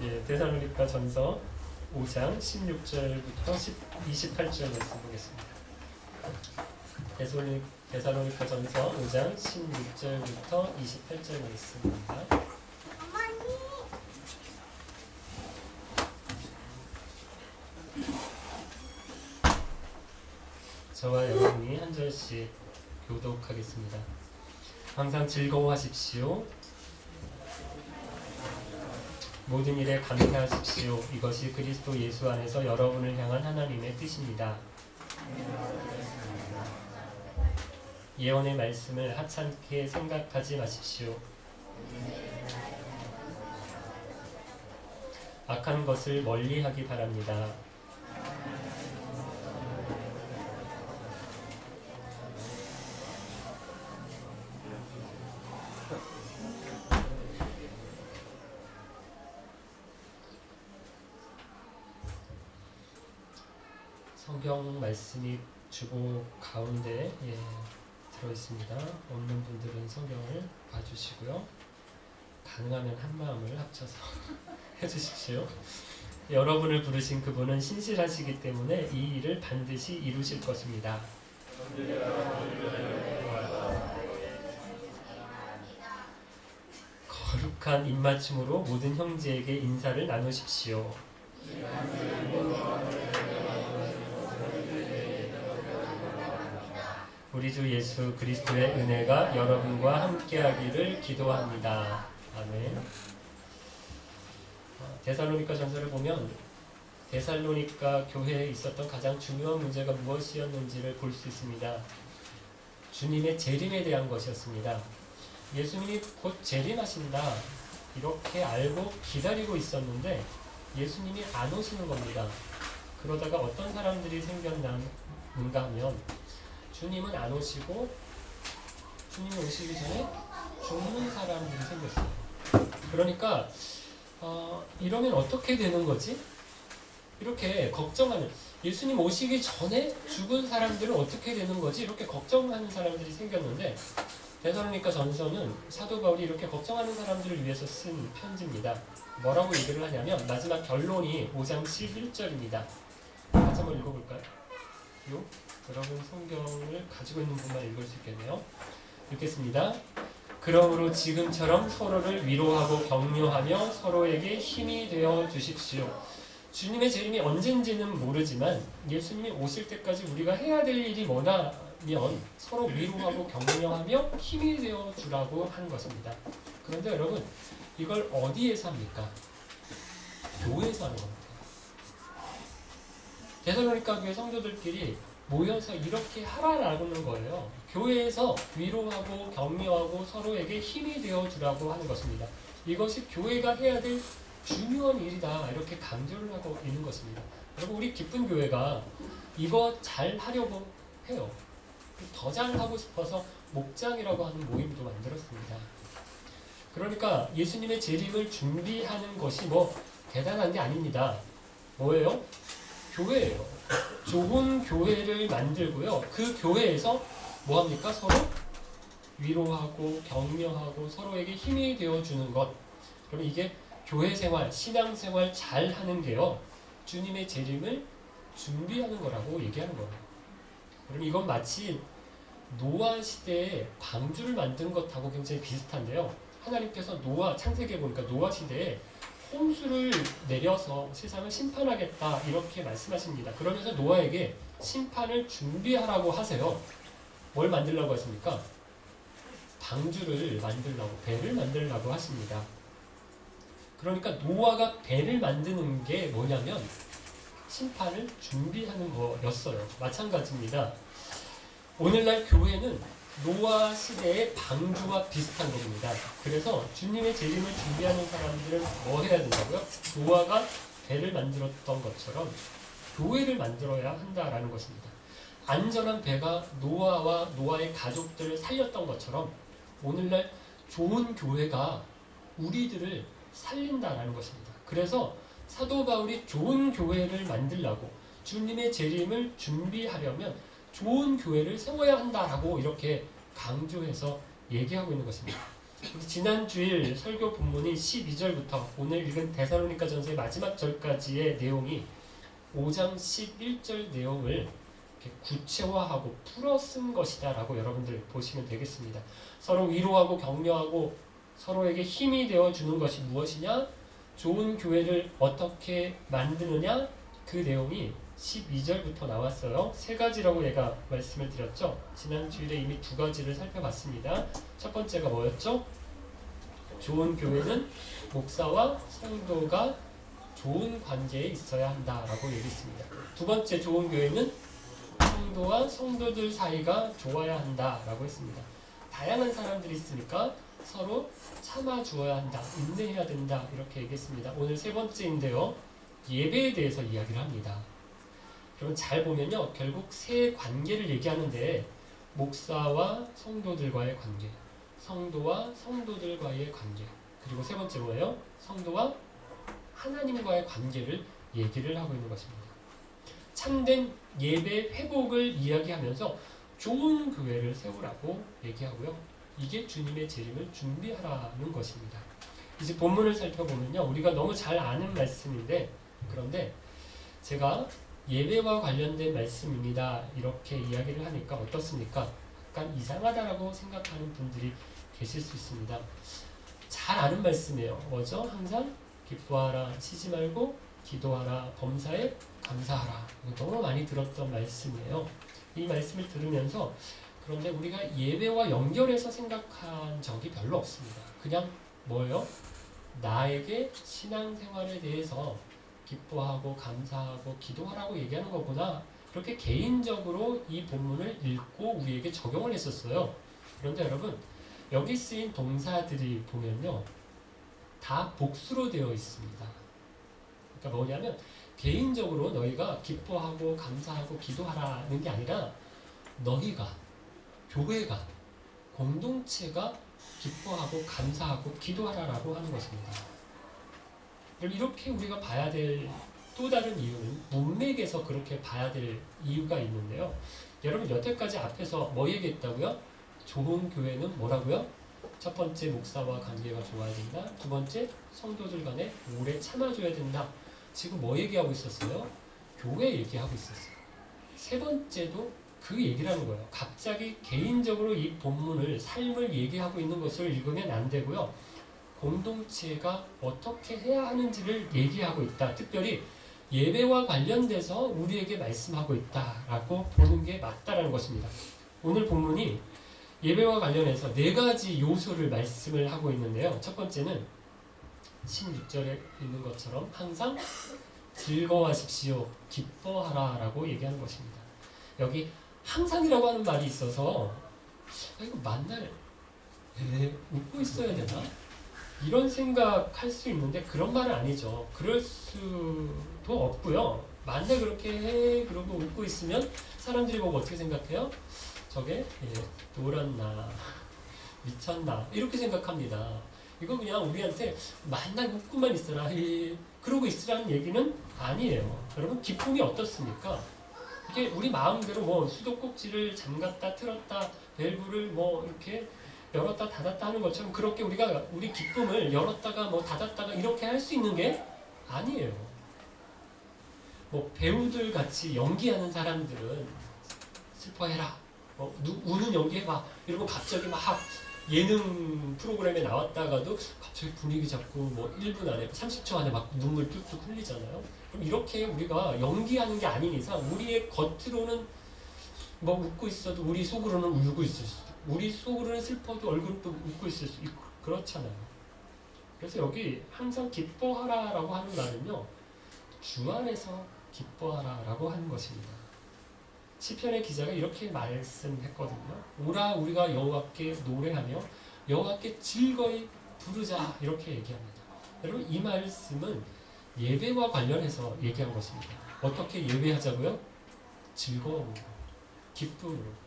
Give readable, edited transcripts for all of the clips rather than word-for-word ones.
예, 데살로니가 전서 5장 16절부터 28절 말씀 보겠습니다. 데살로니가 전서 5장 16절부터 28절 말씀입니다. 저와 여러분이 한 절씩 교독하겠습니다. 항상 즐거워하십시오. 모든 일에 감사하십시오. 이것이 그리스도 예수 안에서 여러분을 향한 하나님의 뜻입니다. 예언의 말씀을 하찮게 생각하지 마십시오. 악한 것을 멀리하기 바랍니다. 성경 말씀이 주보 가운데 들어있습니다. 없는 분들은 성경을 봐주시고요. 가능하면 한 마음을 합쳐서 해주십시오. 여러분을 부르신 그분은 신실하시기 때문에 이 일을 반드시 이루실 것입니다. 거룩한 입맞춤으로 모든 형제에게 인사를 나누십시오. 우리 주 예수 그리스도의 은혜가 여러분과 함께하기를 기도합니다. 아멘. 데살로니가 전서를 보면 데살로니가 교회에 있었던 가장 중요한 문제가 무엇이었는지를 볼 수 있습니다. 주님의 재림에 대한 것이었습니다. 예수님이 곧 재림하신다 이렇게 알고 기다리고 있었는데 예수님이 안 오시는 겁니다. 그러다가 어떤 사람들이 생겼는가 하면 주님은 안 오시고 주님이 오시기 전에 죽는 사람들이 생겼어요. 그러니까 이러면 어떻게 되는 거지? 이렇게 걱정하는, 예수님 오시기 전에 죽은 사람들은 어떻게 되는 거지? 이렇게 걱정하는 사람들이 생겼는데 데살로니가 전서는 사도 바울이 이렇게 걱정하는 사람들을 위해서 쓴 편지입니다. 뭐라고 얘기를 하냐면 마지막 결론이 5장 11절입니다. 같이 한번 읽어볼까요? 여러분 성경을 가지고 있는 분만 읽을 수 있겠네요. 읽겠습니다. 그러므로 지금처럼 서로를 위로하고 격려하며 서로에게 힘이 되어 주십시오. 주님의 재림이 언젠지는 모르지만 예수님이 오실 때까지 우리가 해야 될 일이 뭐냐면 서로 위로하고 격려하며 힘이 되어 주라고 하는 것입니다. 그런데 여러분 이걸 어디에서 합니까? 교회에서 하는 겁니다. 데살로니가 교회 성도들끼리 모여서 이렇게 하라라는 거예요. 교회에서 위로하고 격려하고 서로에게 힘이 되어주라고 하는 것입니다. 이것이 교회가 해야 될 중요한 일이다 이렇게 강조를 하고 있는 것입니다. 여러분 우리 기쁜 교회가 이거 잘 하려고 해요. 더 잘하고 싶어서 목장이라고 하는 모임도 만들었습니다. 그러니까 예수님의 재림을 준비하는 것이 뭐 대단한 게 아닙니다. 뭐예요? 교회예요. 좋은 교회를 만들고요. 그 교회에서 뭐합니까? 서로 위로하고 격려하고 서로에게 힘이 되어주는 것. 그럼 이게 교회 생활, 신앙 생활 잘 하는 게요. 주님의 재림을 준비하는 거라고 얘기하는 거예요. 그럼 이건 마치 노아 시대에 방주를 만든 것하고 굉장히 비슷한데요. 하나님께서 노아, 창세기에 보니까 노아 시대에 홍수를 내려서 세상을 심판하겠다 이렇게 말씀하십니다. 그러면서 노아에게 심판을 준비하라고 하세요. 뭘 만들려고 하십니까? 방주를 만들려고, 배를 만들려고 하십니다. 그러니까 노아가 배를 만드는 게 뭐냐면 심판을 준비하는 거였어요. 마찬가지입니다. 오늘날 교회는 노아 시대의 방주와 비슷한 겁니다. 그래서 주님의 재림을 준비하는 사람들은 뭐 해야 된다고요? 노아가 배를 만들었던 것처럼 교회를 만들어야 한다라는 것입니다. 안전한 배가 노아와 노아의 가족들을 살렸던 것처럼 오늘날 좋은 교회가 우리들을 살린다라는 것입니다. 그래서 사도 바울이 좋은 교회를 만들려고 주님의 재림을 준비하려면 좋은 교회를 세워야 한다라고 이렇게 강조해서 얘기하고 있는 것입니다. 지난 주일 설교 본문이 12절부터 오늘 읽은 데살로니가전서의 마지막 절까지의 내용이 5장 11절 내용을 이렇게 구체화하고 풀어 쓴 것이다 라고 여러분들 보시면 되겠습니다. 서로 위로하고 격려하고 서로에게 힘이 되어주는 것이 무엇이냐? 좋은 교회를 어떻게 만드느냐? 그 내용이 12절부터 나왔어요. 세 가지라고 얘가 말씀을 드렸죠. 지난 주일에 이미 두 가지를 살펴봤습니다. 첫 번째가 뭐였죠? 좋은 교회는 목사와 성도가 좋은 관계에 있어야 한다라고 얘기했습니다. 두 번째, 좋은 교회는 성도와 성도들 사이가 좋아야 한다라고 했습니다. 다양한 사람들이 있으니까 서로 참아주어야 한다, 인내해야 된다 이렇게 얘기했습니다. 오늘 세 번째인데요. 예배에 대해서 이야기를 합니다. 여러분 잘 보면요. 결국 세 관계를 얘기하는데 목사와 성도들과의 관계, 성도와 성도들과의 관계, 그리고 세 번째 뭐예요? 성도와 하나님과의 관계를 얘기를 하고 있는 것입니다. 참된 예배 회복을 이야기하면서 좋은 교회를 세우라고 얘기하고요. 이게 주님의 재림을 준비하라는 것입니다. 이제 본문을 살펴보면요. 우리가 너무 잘 아는 말씀인데 그런데 제가 예배와 관련된 말씀입니다. 이렇게 이야기를 하니까 어떻습니까? 약간 이상하다라고 생각하는 분들이 계실 수 있습니다. 잘 아는 말씀이에요. 뭐죠? 항상 기뻐하라, 쉬지 말고 기도하라, 범사에 감사하라. 너무 많이 들었던 말씀이에요. 이 말씀을 들으면서 그런데 우리가 예배와 연결해서 생각한 적이 별로 없습니다. 그냥 뭐예요? 나에게 신앙생활에 대해서 기뻐하고 감사하고 기도하라고 얘기하는 거구나. 그렇게 개인적으로 이 본문을 읽고 우리에게 적용을 했었어요. 그런데 여러분 여기 쓰인 동사들이 보면요. 다 복수로 되어 있습니다. 그러니까 뭐냐면 개인적으로 너희가 기뻐하고 감사하고 기도하라는 게 아니라 너희가, 교회가, 공동체가 기뻐하고 감사하고 기도하라라고 하는 것입니다. 이렇게 우리가 봐야 될 또 다른 이유는 문맥에서 그렇게 봐야 될 이유가 있는데요. 여러분 여태까지 앞에서 뭐 얘기했다고요? 좋은 교회는 뭐라고요? 첫 번째 목사와 관계가 좋아야 된다. 두 번째 성도들 간에 오래 참아줘야 된다. 지금 뭐 얘기하고 있었어요? 교회 얘기하고 있었어요. 세 번째도 그 얘기를 하는 거예요. 갑자기 개인적으로 이 본문을 삶을 얘기하고 있는 것을 읽으면 안 되고요. 공동체가 어떻게 해야 하는지를 얘기하고 있다. 특별히 예배와 관련돼서 우리에게 말씀하고 있다라고 보는 게 맞다라는 것입니다. 오늘 본문이 예배와 관련해서 네 가지 요소를 말씀을 하고 있는데요. 첫 번째는 16절에 있는 것처럼 항상 즐거워하십시오. 기뻐하라 라고 얘기하는 것입니다. 여기 항상이라고 하는 말이 있어서 이거 만날 웃고 있어야 되나? 이런 생각할 수 있는데 그런 말은 아니죠. 그럴 수도 없고요. 만날 그렇게 해 그러고 웃고 있으면 사람들이 보고 어떻게 생각해요? 저게 놀았나 미쳤나 이렇게 생각합니다. 이거 그냥 우리한테 만날 웃고만 있어라 그러고 있으라는 얘기는 아니에요. 여러분 기쁨이 어떻습니까? 이게 우리 마음대로 뭐 수도꼭지를 잠갔다 틀었다 밸브를 뭐 이렇게 열었다 닫았다 하는 것처럼 그렇게 우리가 우리 기쁨을 열었다가 뭐 닫았다가 이렇게 할 수 있는 게 아니에요. 뭐 배우들 같이 연기하는 사람들은 슬퍼해라 우는 연기해봐 이러고 갑자기 막 예능 프로그램에 나왔다가도 갑자기 분위기 잡고 뭐 1분 안에 30초 안에 막 눈물 뚝뚝 흘리잖아요. 그럼 이렇게 우리가 연기하는 게 아닌 이상 우리의 겉으로는 뭐 웃고 있어도 우리 속으로는 울고 있을 수도 우리 속으로는 슬퍼도 얼굴도 웃고 있을 수 있고 그렇잖아요. 그래서 여기 항상 기뻐하라라고 하는 말은요. 주 안에서 기뻐하라라고 하는 것입니다. 시편의 기자가 이렇게 말씀했거든요. 오라 우리가 여호와께 노래하며 여호와께 즐거이 부르자 이렇게 얘기합니다. 여러분 이 말씀은 예배와 관련해서 얘기한 것입니다. 어떻게 예배하자고요? 즐거움으로, 기쁨으로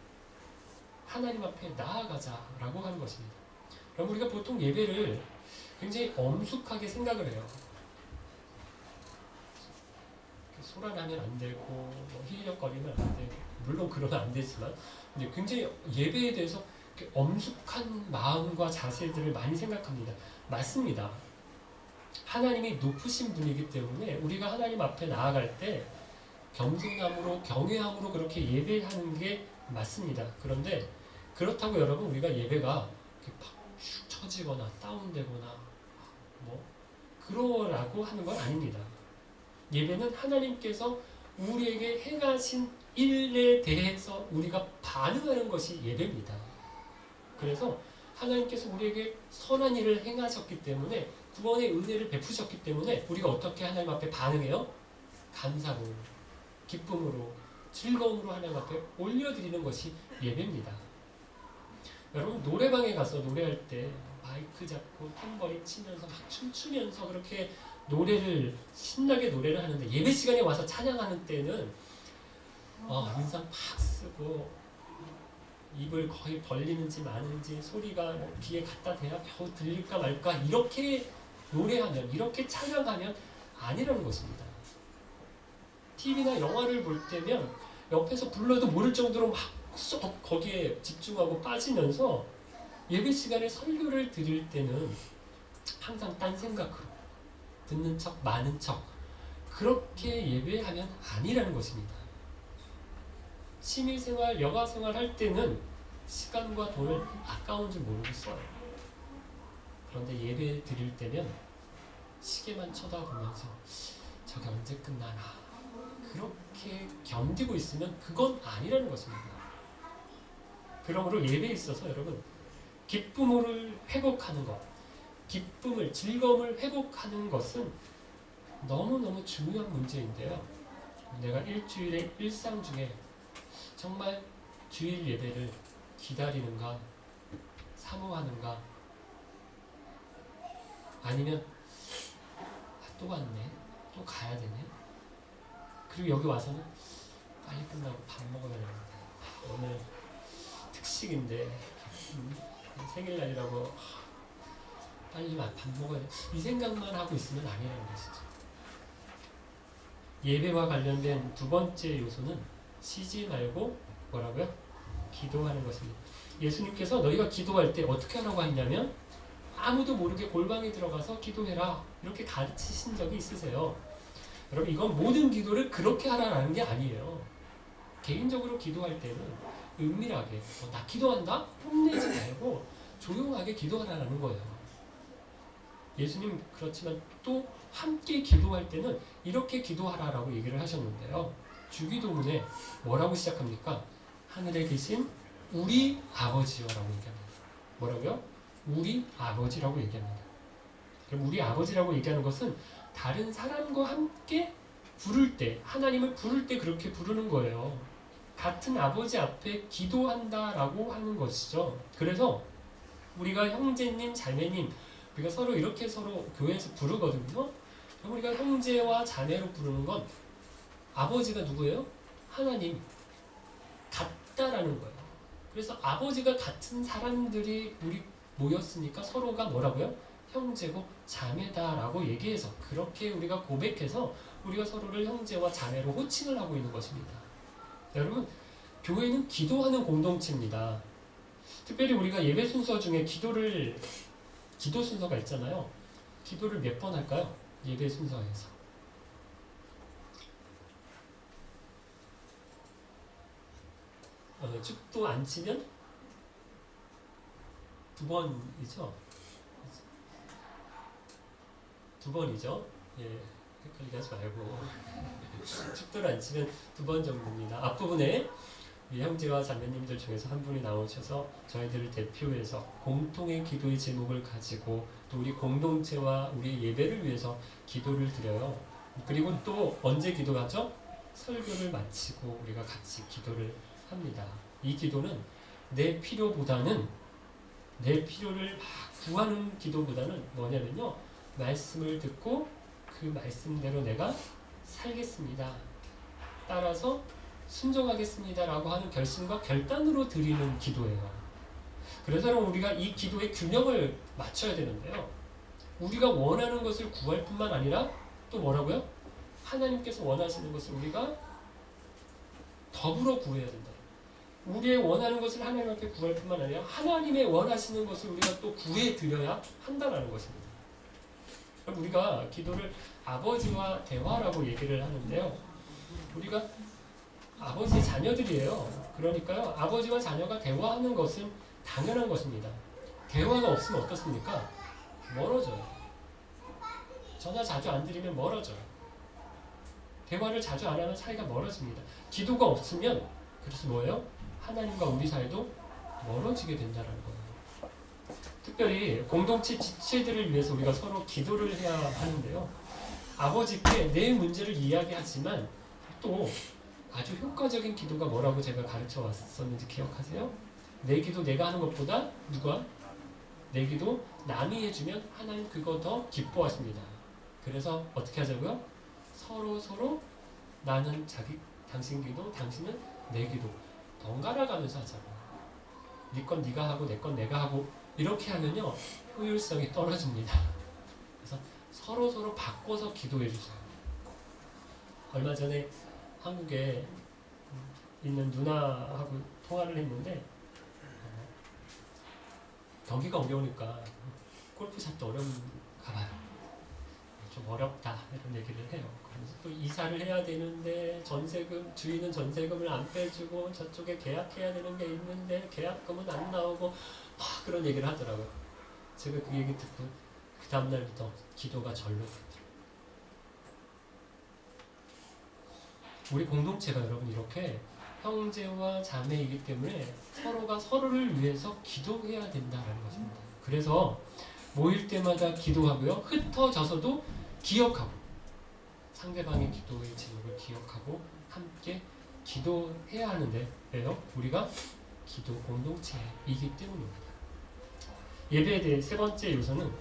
하나님 앞에 나아가자라고 하는 것입니다. 여러분 우리가 보통 예배를 굉장히 엄숙하게 생각을 해요. 소란하면 안 되고 뭐 희력거리면 안 되고 물론 그러면 안 되지만 근데 굉장히 예배에 대해서 엄숙한 마음과 자세들을 많이 생각합니다. 맞습니다. 하나님이 높으신 분이기 때문에 우리가 하나님 앞에 나아갈 때 겸손함으로 경외함으로 그렇게 예배하는 게 맞습니다. 그런데 그렇다고 여러분 우리가 예배가 이렇게 팍 처지거나 다운되거나 뭐 그러라고 하는 건 아닙니다. 예배는 하나님께서 우리에게 행하신 일에 대해서 우리가 반응하는 것이 예배입니다. 그래서 하나님께서 우리에게 선한 일을 행하셨기 때문에 구원의 은혜를 베푸셨기 때문에 우리가 어떻게 하나님 앞에 반응해요? 감사로, 기쁨으로, 즐거움으로 하나님 앞에 올려드리는 것이 예배입니다. 여러분 노래방에 가서 노래할 때 마이크 잡고 탬버린 치면서 막 춤추면서 그렇게 신나게 노래를 하는데 예배 시간에 와서 찬양하는 때는 인상 팍 쓰고 입을 거의 벌리는지 마는지 소리가 귀에 갖다 대야 겨우 들릴까 말까 이렇게 노래하면 이렇게 찬양하면 아니라는 것입니다. TV나 영화를 볼 때면 옆에서 불러도 모를 정도로 막 쏙 거기에 집중하고 빠지면서 예배 시간에 설교를 드릴 때는 항상 딴 생각으로 듣는 척 많은 척 그렇게 예배하면 아니라는 것입니다. 취미생활, 여가생활 할 때는 시간과 돈을 아까운 줄 모르고 써요. 그런데 예배 드릴 때면 시계만 쳐다보면서 저게 언제 끝나나 그렇게 견디고 있으면 그건 아니라는 것입니다. 그러므로 예배에 있어서 여러분 기쁨을 회복하는 것, 기쁨을, 즐거움을 회복하는 것은 너무너무 중요한 문제인데요. 내가 일주일의 일상 중에 정말 주일 예배를 기다리는가, 사모하는가, 아니면 또 왔네, 또 가야 되네, 그리고 여기 와서는 빨리 끝나고 밥 먹어야 되는데 오늘 특식인데 생일날이라고 빨리 밥 먹어야 돼, 이 생각만 하고 있으면 아니라는 것이죠. 예배와 관련된 두 번째 요소는 쉬지 말고 뭐라고요? 기도하는 것입니다. 예수님께서 너희가 기도할 때 어떻게 하라고 했냐면 아무도 모르게 골방에 들어가서 기도해라 이렇게 가르치신 적이 있으세요. 여러분 이건 모든 기도를 그렇게 하라는 게 아니에요. 개인적으로 기도할 때는 은밀하게 나 기도한다? 뽐내지 말고 조용하게 기도하라는 거예요. 예수님 그렇지만 또 함께 기도할 때는 이렇게 기도하라라고 얘기를 하셨는데요. 주기도문에 뭐라고 시작합니까? 하늘에 계신 우리 아버지여라고 얘기합니다. 뭐라고요? 우리 아버지라고 얘기합니다. 그럼 우리 아버지라고 얘기하는 것은 다른 사람과 함께 부를 때, 하나님을 부를 때 그렇게 부르는 거예요. 같은 아버지 앞에 기도한다라고 하는 것이죠. 그래서 우리가 형제님, 자매님, 우리가 서로 이렇게 서로 교회에서 부르거든요. 그럼 우리가 형제와 자매로 부르는 건 아버지가 누구예요? 하나님. 같다라는 거예요. 그래서 아버지가 같은 사람들이 우리 모였으니까 서로가 뭐라고요? 형제고 자매다라고 얘기해서 그렇게 우리가 고백해서 우리가 서로를 형제와 자매로 호칭을 하고 있는 것입니다. 여러분, 교회는 기도하는 공동체입니다. 특별히 우리가 예배 순서 중에 기도 순서가 있잖아요. 기도를 몇 번 할까요? 예배 순서에서. 축도 안 치면 2번이죠. 2번이죠. 예, 헷갈리게 하지 말고. 축도를 안 치면 2번 정도입니다. 앞부분에 우리 형제와 자매님들 중에서 한 분이 나오셔서 저희들을 대표해서 공통의 기도의 제목을 가지고 또 우리 공동체와 우리 예배를 위해서 기도를 드려요. 그리고 또 언제 기도하죠? 설교를 마치고 우리가 같이 기도를 합니다. 이 기도는 내 필요를 막 구하는 기도보다는 뭐냐면요, 말씀을 듣고 그 말씀대로 내가 살겠습니다, 따라서 순종하겠습니다 라고 하는 결심과 결단으로 드리는 기도예요. 그래서 우리가 이 기도의 균형을 맞춰야 되는데요, 우리가 원하는 것을 구할 뿐만 아니라 또 뭐라고요? 하나님께서 원하시는 것을 우리가 더불어 구해야 된다. 우리의 원하는 것을 하나님 앞에 구할 뿐만 아니라 하나님의 원하시는 것을 우리가 또 구해드려야 한다는 것입니다. 그럼 우리가 기도를 아버지와 대화라고 얘기를 하는데요. 우리가 아버지의 자녀들이에요. 그러니까요. 아버지와 자녀가 대화하는 것은 당연한 것입니다. 대화가 없으면 어떻습니까? 멀어져요. 전화 자주 안 드리면 멀어져요. 대화를 자주 안 하면 사이가 멀어집니다. 기도가 없으면 그래서 뭐예요? 하나님과 우리 사이도 멀어지게 된다는 거예요. 특별히 공동체 지체들을 위해서 우리가 서로 기도를 해야 하는데요. 아버지께 내 문제를 이야기하지만 또 아주 효과적인 기도가 뭐라고 제가 가르쳐 왔었는지 기억하세요? 내 기도 내가 하는 것보다 누가? 내 기도 남이 해주면 하나님 그거 더 기뻐하십니다. 그래서 어떻게 하자고요? 서로 나는 당신 기도, 당신은 내 기도 번갈아 가면서 하자고. 네 건 네가 하고 내 건 내가 하고 이렇게 하면요 효율성이 떨어집니다. 그래서 서로 바꿔서 기도해 주세요. 얼마 전에 한국에 있는 누나하고 통화를 했는데 경기가 어려우니까 골프샷도 어려운가 봐요. 좀 어렵다 이런 얘기를 해요. 그래서 또 이사를 해야 되는데 전세금 주인은 전세금을 안 빼주고 저쪽에 계약해야 되는 게 있는데 계약금은 안 나오고 그런 얘기를 하더라고요. 제가 그 얘기 듣고 그 다음날부터 기도가 절로 됐더라고요. 우리 공동체가 여러분 이렇게 형제와 자매이기 때문에 서로가 서로를 위해서 기도해야 된다는 것입니다. 그래서 모일 때마다 기도하고요. 흩어져서도 기억하고 상대방의 기도의 제목을 기억하고 함께 기도해야 하는데 왜요? 우리가 기도 공동체이기 때문입니다. 예배에 대해 세 번째 요소는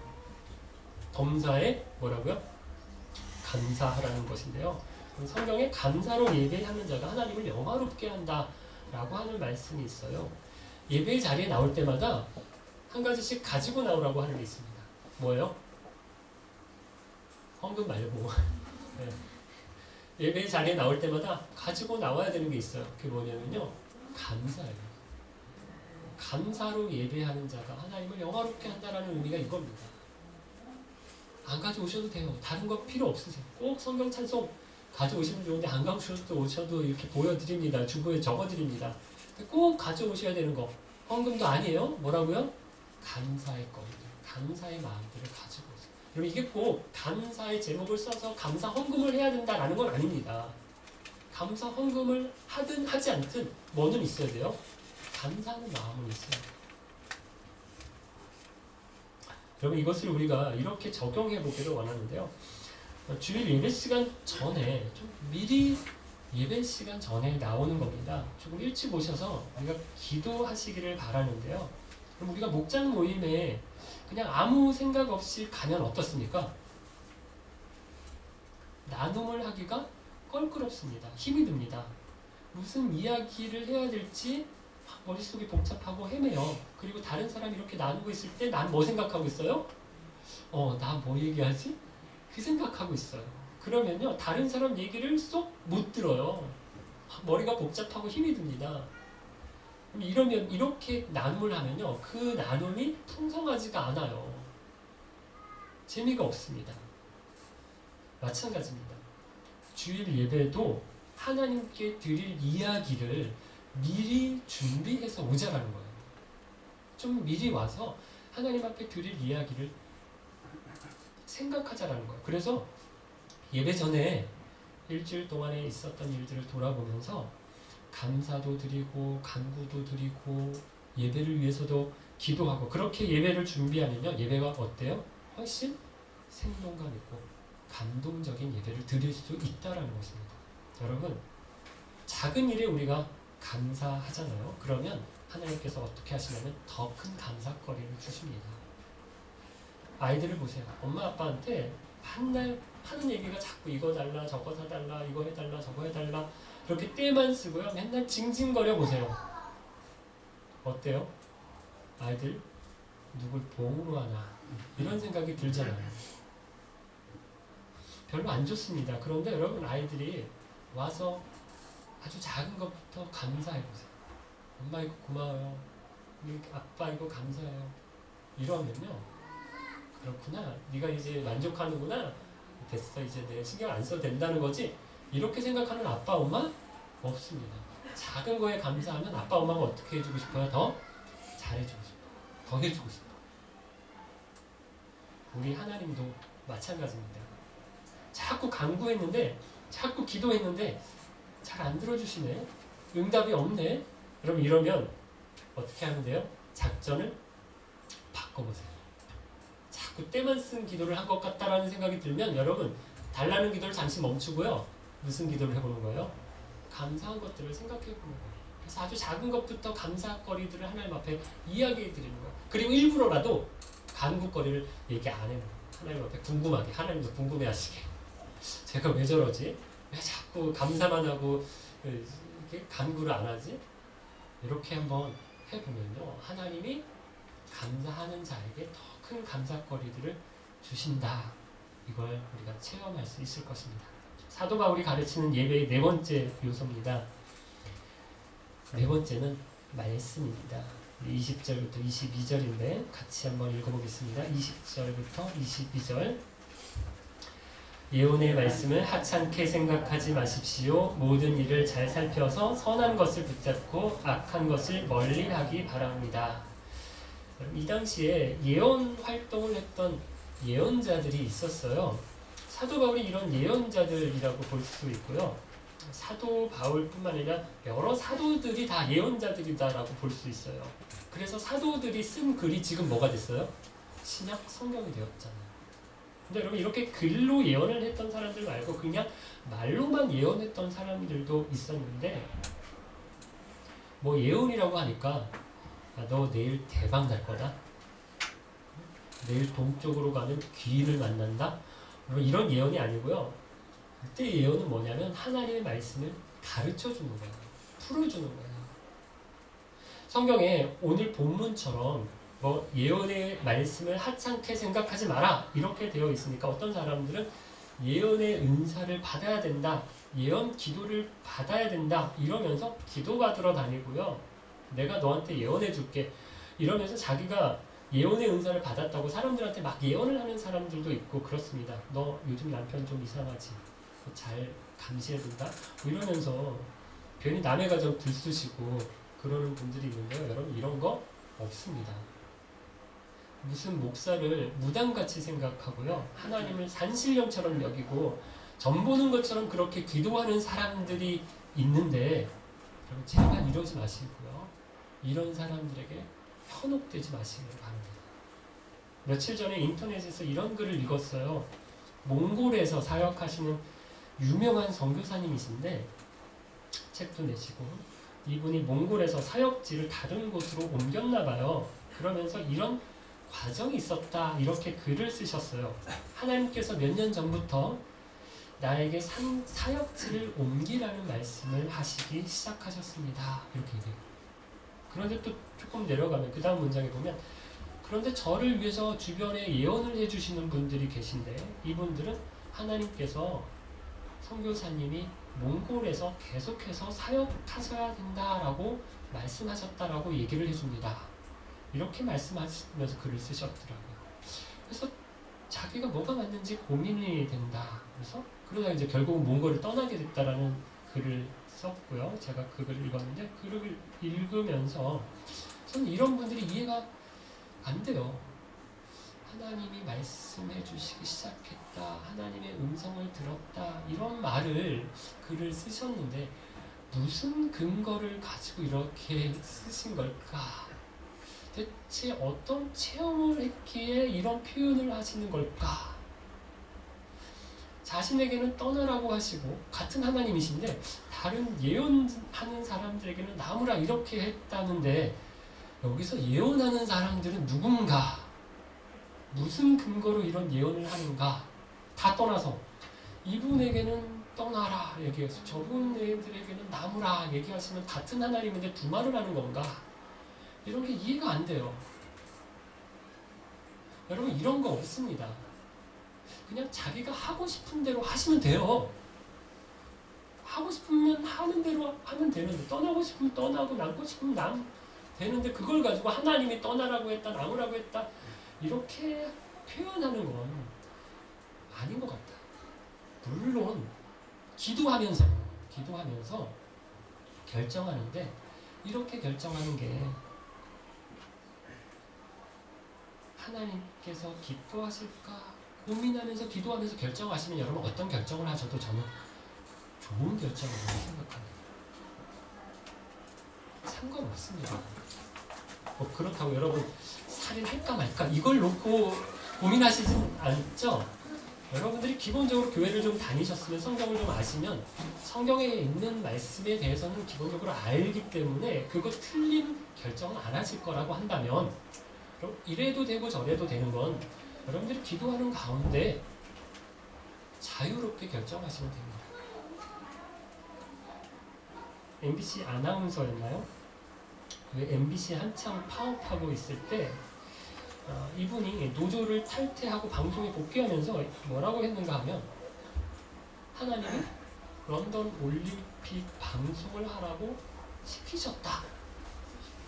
범사에 뭐라고요? 감사하라는 것인데요. 성경에 감사로 예배하는 자가 하나님을 영화롭게 한다라고 하는 말씀이 있어요. 예배 자리에 나올 때마다 한 가지씩 가지고 나오라고 하는 게 있습니다. 뭐예요? 헌금 말고 네. 예배 자리에 나올 때마다 가지고 나와야 되는 게 있어요. 그게 뭐냐면요. 감사예요. 감사로 예배하는 자가 하나님을 영화롭게 한다는 의미가 이겁니다. 안 가져오셔도 돼요. 다른 거 필요 없으세요. 꼭 성경 찬송 가져오시면 좋은데 안 가져오셔도 이렇게 보여드립니다. 주보에 적어드립니다. 꼭 가져오셔야 되는 거 헌금도 아니에요. 뭐라고요? 감사의 겁니다. 감사의 마음들을 가지고 오세요. 여러분 이게 꼭 감사의 제목을 써서 감사 헌금을 해야 된다라는 건 아닙니다. 감사 헌금을 하든 하지 않든 뭐는 있어야 돼요? 감사하는 마음은 있어요. 여러분 이것을 우리가 이렇게 적용해 보기를 원하는데요. 주일 예배 시간 전에 좀 미리 예배 시간 전에 나오는 겁니다. 조금 일찍 오셔서 우리가 기도하시기를 바라는데요. 그럼 우리가 목장 모임에 그냥 아무 생각 없이 가면 어떻습니까? 나눔을 하기가 껄끄럽습니다. 힘이 듭니다. 무슨 이야기를 해야 될지 머릿속이 복잡하고 헤매요. 그리고 다른 사람이 이렇게 나누고 있을 때 난 뭐 생각하고 있어요? 나 뭐 얘기하지? 그 생각하고 있어요. 그러면요 다른 사람 얘기를 쏙 못 들어요. 머리가 복잡하고 힘이 듭니다. 이러면 이렇게 나눔을 하면요 그 나눔이 풍성하지가 않아요. 재미가 없습니다. 마찬가지입니다. 주일 예배도 하나님께 드릴 이야기를 미리 준비해서 오자라는 거예요. 좀 미리 와서 하나님 앞에 드릴 이야기를 생각하자라는 거예요. 그래서 예배 전에 일주일 동안에 있었던 일들을 돌아보면서 감사도 드리고 간구도 드리고 예배를 위해서도 기도하고 그렇게 예배를 준비하면요 예배가 어때요? 훨씬 생동감 있고 감동적인 예배를 드릴 수 있다라는 것입니다. 여러분 작은 일에 우리가 감사하잖아요. 그러면 하나님께서 어떻게 하시냐면 더 큰 감사거리를 주십니다. 아이들을 보세요. 엄마 아빠한테 한날 하는 얘기가 자꾸 이거 달라 저거 사달라 이거 해달라 저거 해달라 그렇게 떼만 쓰고요. 맨날 징징거려 보세요. 어때요? 아이들 누굴 봉으로 하나 이런 생각이 들잖아요. 별로 안 좋습니다. 그런데 여러분 아이들이 와서 아주 작은 것부터 감사해 보세요. 엄마 이거 고마워요. 아빠 이거 감사해요. 이러면요. 그렇구나. 네가 이제 만족하는구나. 됐어. 이제 내 신경 안 써도 된다는 거지. 이렇게 생각하는 아빠, 엄마? 없습니다. 작은 거에 감사하면 아빠, 엄마가 어떻게 해주고 싶어요? 더 잘해주고 싶어. 더 해주고 싶어. 우리 하나님도 마찬가지입니다. 자꾸 간구했는데, 자꾸 기도했는데 잘 안 들어주시네. 응답이 없네. 이러면 어떻게 하면 돼요? 작전을 바꿔보세요. 자꾸 때만 쓴 기도를 한 것 같다라는 생각이 들면 여러분 달라는 기도를 잠시 멈추고요. 무슨 기도를 해보는 거예요? 감사한 것들을 생각해보는 거예요. 그래서 아주 작은 것부터 감사거리들을 하나님 앞에 이야기해 드리는 거예요. 그리고 일부러라도 간구거리를 얘기 안 해요. 하나님 앞에 궁금하게, 하나님도 궁금해하시게. 제가 왜 저러지? 왜 자꾸 감사만 하고 이렇게 간구를 안 하지? 이렇게 한번 해보면요. 하나님이 감사하는 자에게 더 큰 감사거리들을 주신다. 이걸 우리가 체험할 수 있을 것입니다. 사도 바울이 가르치는 예배의 네 번째 요소입니다. 네 번째는 말씀입니다. 20절부터 22절인데 같이 한번 읽어보겠습니다. 20절부터 22절. 예언의 말씀을 하찮게 생각하지 마십시오. 모든 일을 잘 살펴서 선한 것을 붙잡고 악한 것을 멀리하기 바랍니다. 이 당시에 예언 활동을 했던 예언자들이 있었어요. 사도 바울이 이런 예언자들이라고 볼 수 있고요. 사도 바울뿐만 아니라 여러 사도들이 다 예언자들이다라고 볼 수 있어요. 그래서 사도들이 쓴 글이 지금 뭐가 됐어요? 신약 성경이 되었잖아요. 근데 여러분 이렇게 글로 예언을 했던 사람들 말고 그냥 말로만 예언했던 사람들도 있었는데 뭐 예언이라고 하니까 너 내일 대박 날 거다. 내일 동쪽으로 가는 귀인을 만난다. 이런 예언이 아니고요. 그때 예언은 뭐냐면 하나님의 말씀을 가르쳐주는 거예요. 풀어주는 거예요. 성경에 오늘 본문처럼 뭐 예언의 말씀을 하찮게 생각하지 마라 이렇게 되어 있으니까 어떤 사람들은 예언의 은사를 받아야 된다. 예언 기도를 받아야 된다. 이러면서 기도받으러 다니고요. 내가 너한테 예언해 줄게. 이러면서 자기가 예언의 은사를 받았다고 사람들한테 막 예언을 하는 사람들도 있고 그렇습니다. 너 요즘 남편 좀 이상하지? 잘 감시해둔다? 이러면서 괜히 남의 가정 들쑤시고 그러는 분들이 있는데요. 여러분 이런 거 없습니다. 무슨 목사를 무당같이 생각하고요. 하나님을 산신령처럼 여기고 점 보는 것처럼 그렇게 기도하는 사람들이 있는데 여러분 제발 이러지 마시고요. 이런 사람들에게 현혹되지 마시길 바랍니다. 며칠 전에 인터넷에서 이런 글을 읽었어요. 몽골에서 사역하시는 유명한 선교사님이신데 책도 내시고 이분이 몽골에서 사역지를 다른 곳으로 옮겼나 봐요. 그러면서 이런 과정이 있었다 이렇게 글을 쓰셨어요. 하나님께서 몇 년 전부터 나에게 사역지를 옮기라는 말씀을 하시기 시작하셨습니다. 이렇게 얘기해요. 그런데 또 조금 내려가면 그 다음 문장에 보면 그런데 저를 위해서 주변에 예언을 해주시는 분들이 계신데 이분들은 하나님께서 선교사님이 몽골에서 계속해서 사역하셔야 된다라고 말씀하셨다라고 얘기를 해줍니다. 이렇게 말씀하시면서 글을 쓰셨더라고요. 그래서 자기가 뭐가 맞는지 고민이 된다. 그래서 그러다 이제 결국은 몽골을 떠나게 됐다라는 글을 썼고요. 제가 그 글을 읽었는데 글을 읽으면서 저는 이런 분들이 이해가 안 돼요. 하나님이 말씀해 주시기 시작했다. 하나님의 음성을 들었다. 이런 말을 글을 쓰셨는데 무슨 근거를 가지고 이렇게 쓰신 걸까? 대체 어떤 체험을 했기에 이런 표현을 하시는 걸까? 자신에게는 떠나라고 하시고 같은 하나님이신데 다른 예언하는 사람들에게는 나무라 이렇게 했다는데 여기서 예언하는 사람들은 누군가? 무슨 근거로 이런 예언을 하는가? 다 떠나서 이분에게는 떠나라 얘기해서 저분들에게는 나무라 얘기하시면 같은 하나님인데 두 말을 하는 건가? 이런 게 이해가 안 돼요. 여러분 이런 거 없습니다. 그냥 자기가 하고 싶은 대로 하시면 돼요. 하고 싶으면 하는 대로 하면 되는데, 떠나고 싶으면 떠나고 남고 싶으면 남 되는데, 그걸 가지고 하나님이 떠나라고 했다, 남으라고 했다, 이렇게 표현하는 건 아닌 것 같다. 물론 기도하면서 결정하는데, 이렇게 결정하는 게 하나님께서 기뻐하실까 고민하면서 기도하면서 결정하시면 여러분 어떤 결정을 하셔도 저는 좋은 결정이라고 생각합니다. 상관없습니다. 뭐 그렇다고 여러분 살인할까 말까 이걸 놓고 고민하시진 않죠? 여러분들이 기본적으로 교회를 좀 다니셨으면, 성경을 좀 아시면 성경에 있는 말씀에 대해서는 기본적으로 알기 때문에 그거 틀린 결정은 안 하실 거라고 한다면, 그럼 이래도 되고 저래도 되는 건 여러분들이 기도하는 가운데 자유롭게 결정하시면 됩니다. MBC 아나운서였나요? MBC 한창 파업하고 있을 때 이분이 노조를 탈퇴하고 방송에 복귀하면서 뭐라고 했는가 하면, 하나님이 런던 올림픽 방송을 하라고 시키셨다.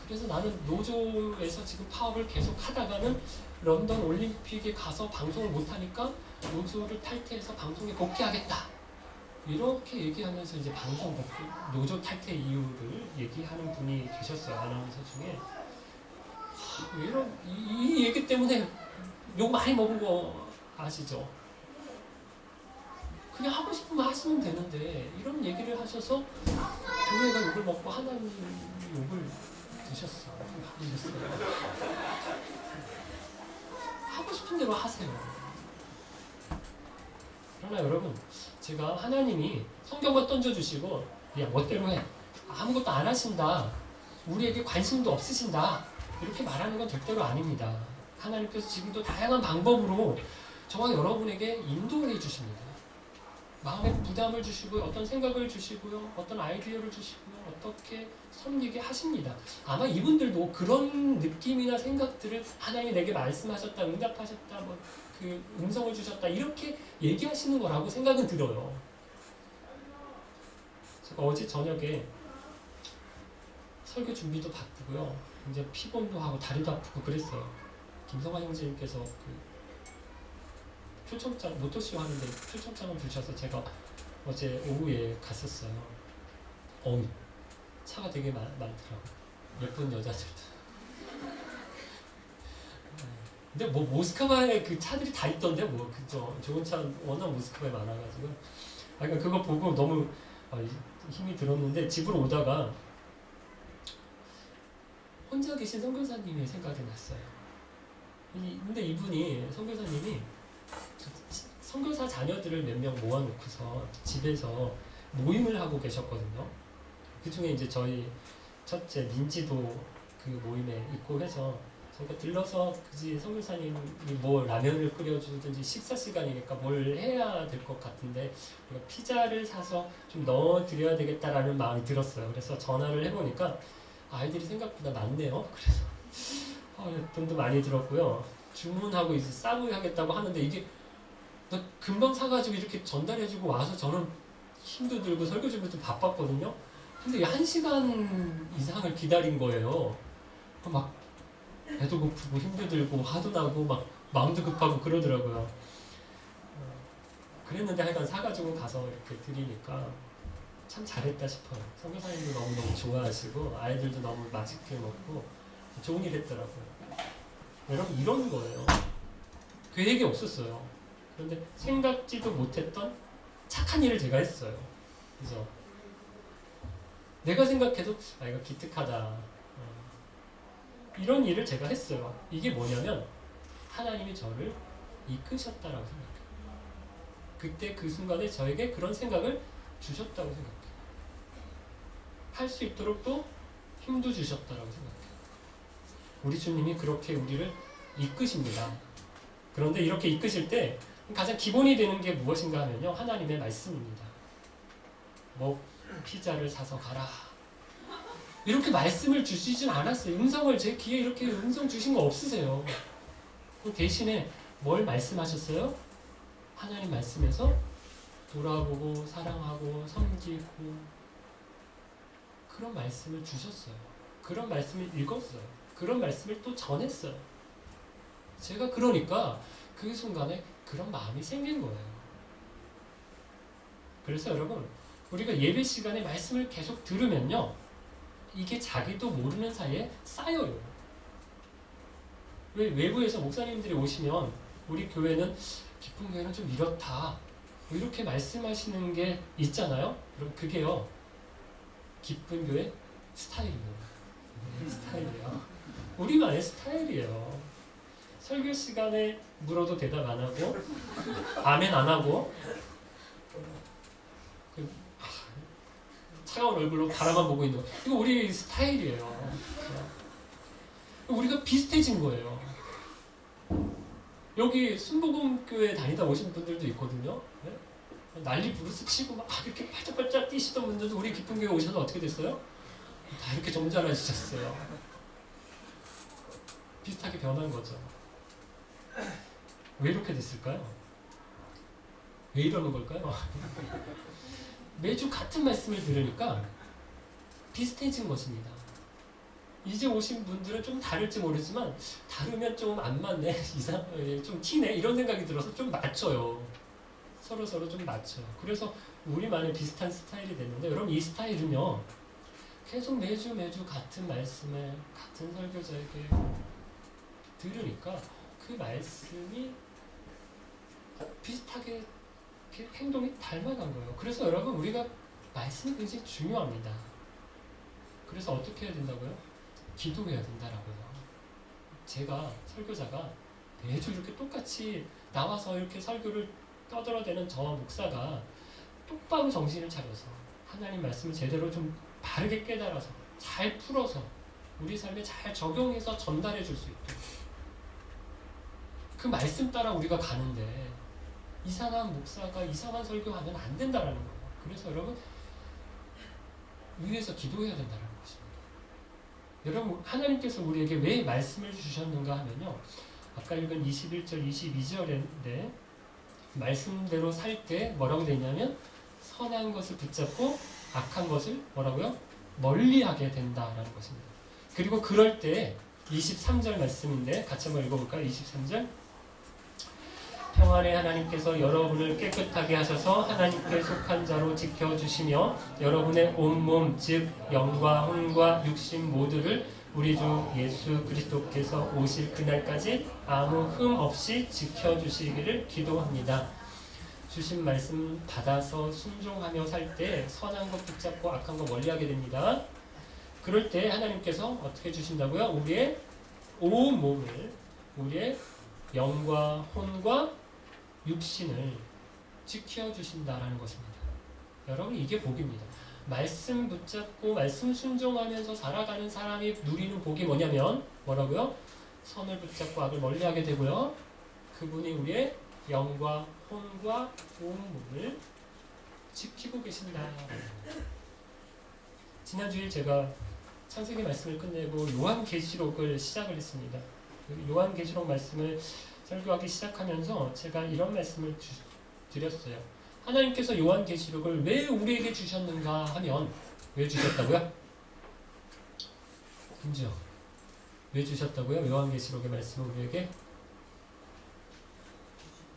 그래서 나는 노조에서 지금 파업을 계속 하다가는 런던 올림픽에 가서 방송을 못하니까 노조를 탈퇴해서 방송에 복귀하겠다. 이렇게 얘기하면서 이제 방송 복귀, 노조 탈퇴 이유를 얘기하는 분이 계셨어요. 아나운서 중에. 이런 이 얘기 때문에 욕 많이 먹은 거 아시죠? 그냥 하고 싶으면 하시면 되는데 이런 얘기를 하셔서 교회가 욕을 먹고 하나님 욕을 드셨어. 하고 싶은 대로 하세요. 그러나 여러분, 제가 하나님이 성경만 던져주시고 야 멋대로 해, 아무것도 안 하신다, 우리에게 관심도 없으신다, 이렇게 말하는 건 절대로 아닙니다. 하나님께서 지금도 다양한 방법으로 저와 여러분에게 인도해 주십니다. 마음에 부담을 주시고요, 어떤 생각을 주시고요, 어떤 아이디어를 주시고요, 어떻게 섬기게 하십니다. 아마 이분들도 그런 느낌이나 생각들을 하나님이 내게 말씀하셨다, 응답하셨다, 뭐 그 음성을 주셨다, 이렇게 얘기하시는 거라고 생각은 들어요. 제가 어제 저녁에 설교 준비도 바쁘고요, 이제 피곤도 하고 다리도 아프고 그랬어요. 김성환 형제님께서 초청장, 모토쇼 하는데 초청장을 주셔서 제가 어제 오후에 갔었어요. 차가 되게 많더라고요. 예쁜 여자들도. 근데 뭐 모스크바에 그 차들이 다 있던데, 뭐 그죠? 좋은 차 워낙 모스크바에 많아가지고. 그러니까 그거 보고 너무 힘이 들었는데, 집으로 오다가 혼자 계신 선교사님의 생각이 났어요. 근데 이분이, 선교사님이 선교사 자녀들을 몇 명 모아놓고서 집에서 모임을 하고 계셨거든요. 그 중에 이제 저희 첫째 민지도 그 모임에 있고 해서 저희가 들러서 그지 선교사님이 뭐 라면을 끓여주든지 식사 시간이니까 뭘 해야 될 것 같은데 피자를 사서 좀 넣어드려야 되겠다라는 마음이 들었어요. 그래서 전화를 해보니까 아이들이 생각보다 많네요. 그래서 돈도 많이 들었고요. 주문하고 이제 싸고 하겠다고 하는데 이게 금방 사가지고 이렇게 전달해주고 와서 저는 힘도 들고 설교 준비도 바빴거든요. 근데 1시간 이상을 기다린 거예요. 막 배도 고프고 힘도 들고 화도 나고 막 마음도 급하고 그러더라고요. 그랬는데 하여간 사가지고 가서 이렇게 드리니까 참 잘했다 싶어요. 선교사님도 너무너무 좋아하시고 아이들도 너무 맛있게 먹고 좋은 일 했더라고요. 여러분, 이런 거예요. 계획이 없었어요. 그런데 생각지도 못했던 착한 일을 제가 했어요. 그래서 내가 생각해도 이거 기특하다, 이런 일을 제가 했어요. 이게 뭐냐면 하나님이 저를 이끄셨다라고 생각해요. 그때 그 순간에 저에게 그런 생각을 주셨다고 생각해요. 할 수 있도록 또 힘도 주셨다라고 생각해요. 우리 주님이 그렇게 우리를 이끄십니다. 그런데 이렇게 이끄실 때 가장 기본이 되는 게 무엇인가 하면요, 하나님의 말씀입니다. 뭐 피자를 사서 가라, 이렇게 말씀을 주시진 않았어요. 음성을 제 귀에 이렇게 음성 주신 거 없으세요. 대신에 뭘 말씀하셨어요? 하나님 말씀에서 돌아보고 사랑하고 섬기고 그런 말씀을 주셨어요. 그런 말씀을 읽었어요. 그런 말씀을 또 전했어요. 제가 그러니까 그 순간에 그런 마음이 생긴 거예요. 그래서 여러분, 우리가 예배 시간에 말씀을 계속 들으면요, 이게 자기도 모르는 사이에 쌓여요. 왜 외부에서 목사님들이 오시면 우리 교회는 깊은 교회는 좀 이렇다, 뭐 이렇게 말씀하시는 게 있잖아요. 그럼 그게요, 깊은 교회 스타일이에요. 스타일이에요. 우리만의 스타일이에요. 설교 시간에 물어도 대답 안 하고, 아멘 안 하고, 차가운 얼굴로 바라만 보고 있는 거. 이거 우리 스타일이에요. 우리가 비슷해진 거예요. 여기 순복음교회 다니다 오신 분들도 있거든요. 네? 난리 부르스 치고 막 이렇게 팔짝팔짝 뛰시던 분들도 우리 깊은 교회 오셔서 어떻게 됐어요? 다 이렇게 점잖아지셨어요. 비슷하게 변한 거죠. 왜 이렇게 됐을까요? 왜 이러는 걸까요? 매주 같은 말씀을 들으니까 비슷해진 것입니다. 이제 오신 분들은 좀 다를지 모르지만 다르면 좀 안 맞네, 좀 튀네 이런 생각이 들어서 좀 맞춰요. 서로 좀 맞춰요. 그래서 우리만의 비슷한 스타일이 됐는데, 여러분 이 스타일은요, 계속 매주 같은 말씀을 같은 설교자에게 들으니까 그 말씀이 비슷하게 행동이 닮아간 거예요. 그래서 여러분, 우리가 말씀이 굉장히 중요합니다. 그래서 어떻게 해야 된다고요? 기도해야 된다라고요. 제가 설교자가 매주 이렇게 똑같이 나와서 이렇게 설교를 떠들어대는 저와 목사가 똑바로 정신을 차려서 하나님 말씀을 제대로 좀 바르게 깨달아서 잘 풀어서 우리 삶에 잘 적용해서 전달해 줄 수 있도록, 그 말씀 따라 우리가 가는데 이상한 목사가 이상한 설교하면 안 된다라는 거예요. 그래서 여러분, 위에서 기도해야 된다는 것입니다. 여러분, 하나님께서 우리에게 왜 말씀을 주셨는가 하면요, 아까 읽은 21절, 22절인데 말씀대로 살 때 뭐라고 되어 있냐면, 선한 것을 붙잡고 악한 것을 뭐라고요? 멀리하게 된다라는 것입니다. 그리고 그럴 때 23절 말씀인데 같이 한번 읽어볼까요? 23절. 평안의 하나님께서 여러분을 깨끗하게 하셔서 하나님께 속한 자로 지켜주시며 여러분의 온몸 즉 영과 혼과 육신 모두를 우리 주 예수 그리스도께서 오실 그날까지 아무 흠 없이 지켜주시기를 기도합니다. 주신 말씀 받아서 순종하며 살 때 선한 것 붙잡고 악한 것 멀리하게 됩니다. 그럴 때 하나님께서 어떻게 주신다고요? 우리의 온 몸을, 우리의 영과 혼과 육신을 지켜주신다라는 것입니다. 여러분, 이게 복입니다. 말씀 붙잡고 말씀 순종하면서 살아가는 사람이 누리는 복이 뭐냐면 뭐라고요? 선을 붙잡고 악을 멀리하게 되고요. 그분이 우리의 영과 혼과 온몸을 지키고 계신다. 지난주에 제가 창세기 말씀을 끝내고 요한계시록을 시작을 했습니다. 요한계시록 말씀을 설교하기 시작하면서 제가 이런 말씀을 드렸어요. 하나님께서 요한계시록을 왜 우리에게 주셨는가 하면, 왜 주셨다고요? 금지요. 왜 주셨다고요? 요한계시록의 말씀을 우리에게?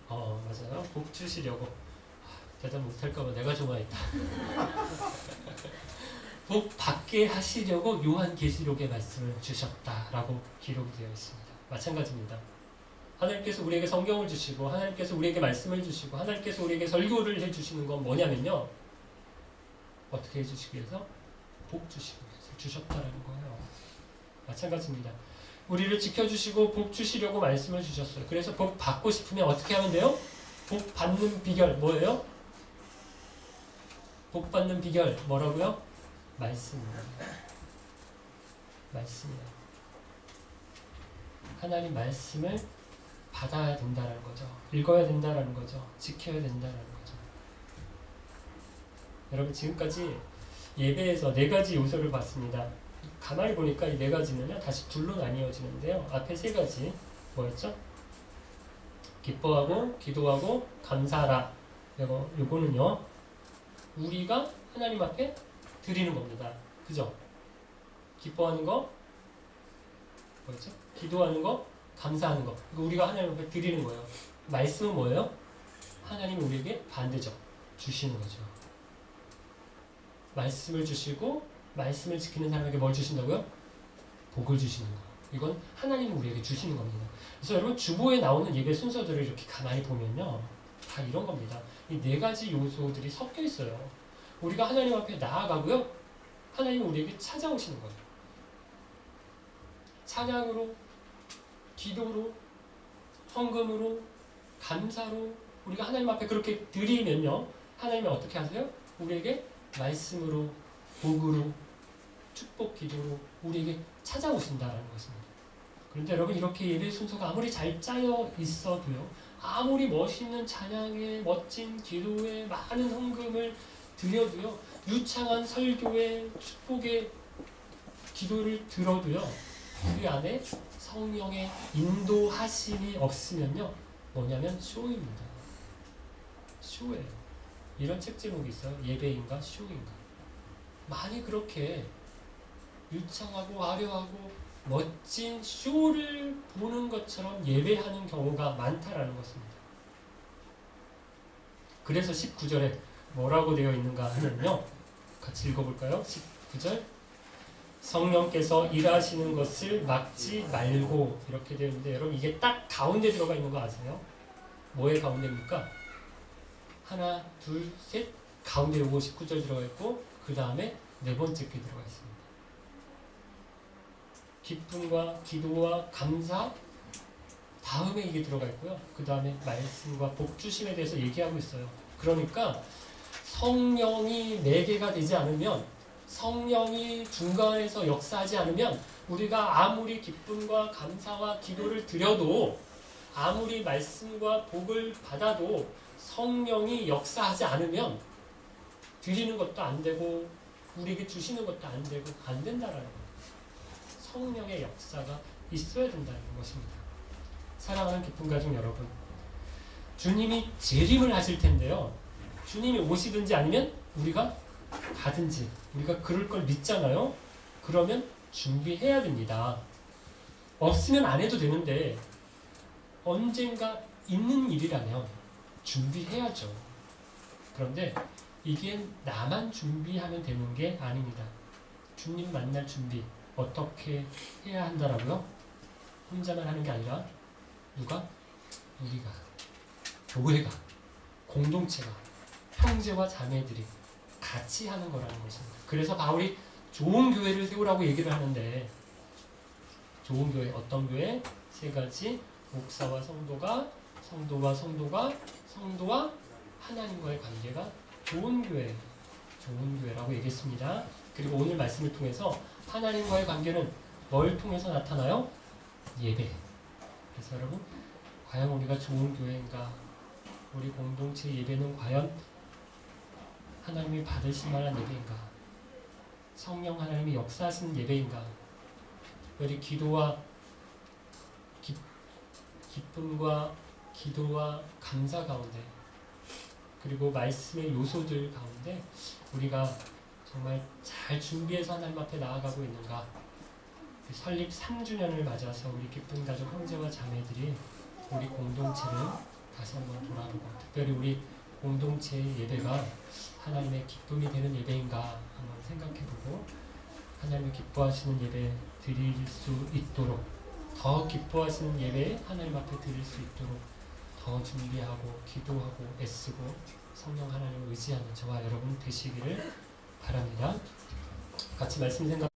맞아요. 복 주시려고. 대답 못할까봐 내가 좋아했다. 복 받게 하시려고 요한계시록의 말씀을 주셨다라고 기록이 되어 있습니다. 마찬가지입니다. 하나님께서 우리에게 성경을 주시고 하나님께서 우리에게 말씀을 주시고 하나님께서 우리에게 설교를 해주시는 건 뭐냐면요, 어떻게 해주시기 위해서? 복 주시기 위해서 주셨다라는 거예요. 마찬가지입니다. 우리를 지켜주시고 복 주시려고 말씀을 주셨어요. 그래서 복 받고 싶으면 어떻게 하면 돼요? 복 받는 비결 뭐예요? 복 받는 비결 뭐라고요? 말씀입니다. 말씀이에요. 하나님 말씀을 받아야 된다는 거죠. 읽어야 된다는 거죠. 지켜야 된다는 거죠. 여러분, 지금까지 예배에서 4가지 요소를 봤습니다. 가만히 보니까 이 4가지는요 다시 둘로 나뉘어지는데요. 앞에 3가지 뭐였죠? 기뻐하고 기도하고 감사하라. 요거는요 우리가 하나님 앞에 드리는 겁니다. 그죠? 기뻐하는 거 뭐였죠? 기도하는 거, 감사하는 거. 이거 우리가 하나님 앞에 드리는 거예요. 말씀은 뭐예요? 하나님이 우리에게 반대죠. 주시는 거죠. 말씀을 주시고 말씀을 지키는 사람에게 뭘 주신다고요? 복을 주시는 거. 이건 하나님이 우리에게 주시는 겁니다. 그래서 여러분 주보에 나오는 예배 순서들을 이렇게 가만히 보면요. 다 이런 겁니다. 이 네 가지 요소들이 섞여 있어요. 우리가 하나님 앞에 나아가고요. 하나님이 우리에게 찾아오시는 거예요. 찬양으로, 기도로, 헌금으로, 감사로 우리가 하나님 앞에 그렇게 드리면요. 하나님이 어떻게 하세요? 우리에게 말씀으로, 복으로, 축복 기도로 우리에게 찾아오신다라는 것입니다. 그런데 여러분 이렇게 예배 순서가 아무리 잘 짜여 있어도요. 아무리 멋있는 찬양에 멋진 기도에 많은 헌금을 드려도요. 유창한 설교에 축복의 기도를 들어도요. 우리 안에 성령의 인도하심이 없으면요. 뭐냐면 쇼입니다. 쇼예요. 이런 책 제목이 있어요. 예배인가 쇼인가. 많이 그렇게 유창하고 화려하고 멋진 쇼를 보는 것처럼 예배하는 경우가 많다라는 것입니다. 그래서 19절에 뭐라고 되어 있는가 하면요. 같이 읽어볼까요? 19절 성령께서 일하시는 것을 막지 말고 이렇게 되어 있는데 여러분 이게 딱 가운데 들어가 있는 거 아세요? 뭐의 가운데입니까? 하나, 둘, 셋 가운데 요거 19절 들어가 있고 그 다음에 네 번째 게 들어가 있습니다. 기쁨과 기도와 감사 다음에 이게 들어가 있고요. 그 다음에 말씀과 복주심에 대해서 얘기하고 있어요. 그러니까 성령이 네 개가 되지 않으면 성령이 중간에서 역사하지 않으면 우리가 아무리 기쁨과 감사와 기도를 드려도 아무리 말씀과 복을 받아도 성령이 역사하지 않으면 드리는 것도 안 되고 우리에게 주시는 것도 안 되고 안 된다라는 거예요. 성령의 역사가 있어야 된다는 것입니다. 사랑하는 기쁨 가족 여러분, 주님이 재림을 하실 텐데요. 주님이 오시든지 아니면 우리가 가든지 우리가 그럴 걸 믿잖아요. 그러면 준비해야 됩니다. 없으면 안 해도 되는데 언젠가 있는 일이라면 준비해야죠. 그런데 이게 나만 준비하면 되는 게 아닙니다. 주님 만날 준비 어떻게 해야 한다라고요? 혼자만 하는 게 아니라 누가? 우리가, 교회가, 공동체가, 형제와 자매들이 같이 하는 거라는 것입니다. 그래서 바울이 좋은 교회를 세우라고 얘기를 하는데 좋은 교회, 어떤 교회? 세 가지, 목사와 성도가, 성도와 성도가, 성도와 하나님과의 관계가 좋은 교회, 좋은 교회라고 얘기했습니다. 그리고 오늘 말씀을 통해서 하나님과의 관계는 뭘 통해서 나타나요? 예배. 그래서 여러분, 과연 우리가 좋은 교회인가? 우리 공동체 예배는 과연 하나님이 받으실 만한 예배인가? 성령 하나님이 역사하시는 예배인가? 우리 기도와 기쁨과 기도와 감사 가운데 그리고 말씀의 요소들 가운데 우리가 정말 잘 준비해서 하나님 앞에 나아가고 있는가? 설립 3주년을 맞아서 우리 기쁜 가족 형제와 자매들이 우리 공동체를 다시 한번 돌아보고 특별히 우리 공동체의 예배가 하나님의 기쁨이 되는 예배인가 한번 생각해보고 하나님이 기뻐하시는 예배 드릴 수 있도록 더 기뻐하시는 예배 하나님 앞에 드릴 수 있도록 더 준비하고 기도하고 애쓰고 성령 하나님을 의지하는 저와 여러분 되시기를 바랍니다. 같이 말씀 생각